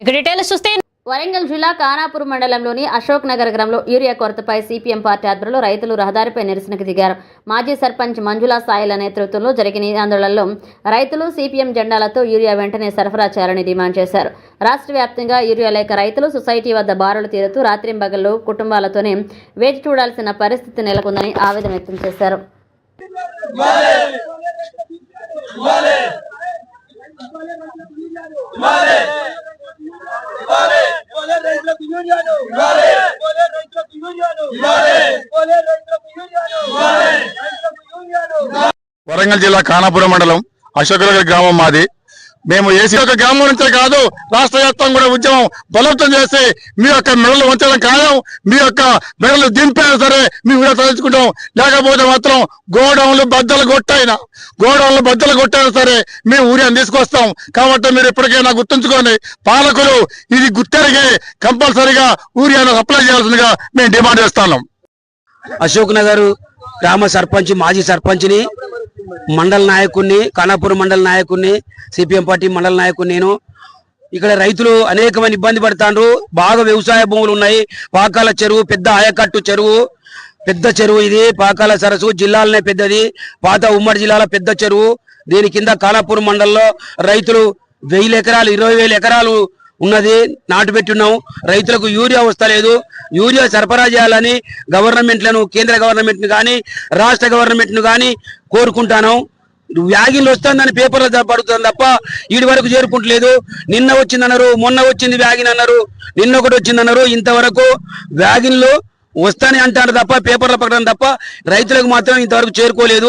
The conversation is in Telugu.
డీటెయిల్స్ చూస్తే వరంగల్ జిల్లా ఖానాపూర్ మండలంలోని అశోక్ నగర్ గ్రామంలో యూరియా కొరతపై సిపిఎం పార్టీ ఆధ్వర్యంలో రైతులు రహదారిపై నిరసనకు దిగారు. మాజీ సర్పంచ్ మంజులా సాయిల నేతృత్వంలో జరిగిన ఈ ఆందోళనలో రైతులు సిపిఎం జెండాలతో యూరియా వెంటనే సరఫరా చేయాలని డిమాండ్ చేశారు. రాష్ట్ర వ్యాప్తంగా యూరియా లేక రైతులు సొసైటీ వద్ద బారులు తీరుతూ రాత్రింబగళ్లు కుటుంబాలతోనే వేచి చూడాల్సిన పరిస్థితి నెలకొందని ఆవేదన వ్యక్తం చేశారు. వరంగల్ జిల్లా ఖానాపురం మండలం అశోకనగర్ గ్రామం మాది. మేము ఏసీ ఒక గ్రామం నుంచే కాదు రాష్ట్ర వ్యాప్తంగా కూడా ఉద్యమం బలవంతం చేసి మీ యొక్క మెడలు వంచడం ఖాయం. మీ యొక్క మెడలు దింపైనా సరే మేము కూడా తలుచుకుంటాం. లేకపోతే మాత్రం గోడౌన్లు బద్దలు కొట్టైనా సరే మేము ఊరిని తీసుకొస్తాం. కాబట్టి మీరు ఇప్పటికైనా గుర్తుంచుకోండి, పాలకులు ఇది గుర్తెరిగి కంపల్సరిగా ఊరియాను అప్లై చేయాల్సిందిగా మేము డిమాండ్ చేస్తున్నాం. అశోక్ నగర్ గ్రామ సర్పంచ్, మాజీ సర్పంచ్ని, మండల నాయకుడిని, ఖానాపూర్ మండల నాయకుడిని, సిపిఎం పార్టీ మండల నాయకుడిని నేను. ఇక్కడ రైతులు అనేకమైన ఇబ్బంది పడుతున్నారు. బాగా వ్యవసాయ భూములు ఉన్నాయి. పాకాల చెరువు పెద్ద ఆయకట్టు చెరువు, పెద్ద చెరువు ఇది. పాకాల సరస్సు జిల్లాలనే పెద్దది, పాత ఉమ్మడి జిల్లాల పెద్ద చెరువు. దీని కింద ఖానాపూర్ మండలంలో రైతులు 1000 ఎకరాలు 20,000 ఎకరాలు ఉన్నది నాటు పెట్టున్నాం. రైతులకు యూరియా వస్తలేదు. యూరియా సరఫరా చేయాలని గవర్నమెంట్లను, కేంద్ర గవర్నమెంట్ను కానీ రాష్ట్ర గవర్నమెంట్ను కానీ కోరుకుంటాను. వ్యాగిన్లు వస్తుందని పేపర్లో పడుతుంది తప్ప వీడి వరకు చేరుకుంటలేదు. నిన్న వచ్చిందన్నారు, మొన్న వచ్చింది వ్యాగిన్ అన్నారు, నిన్న ఒకటి వచ్చిందన్నారు. ఇంతవరకు వ్యాగిన్లు వస్తానే అంటారు తప్ప పేపర్ల ప్రకటన తప్ప రైతులకు మాత్రం ఇంతవరకు చేరుకోలేదు.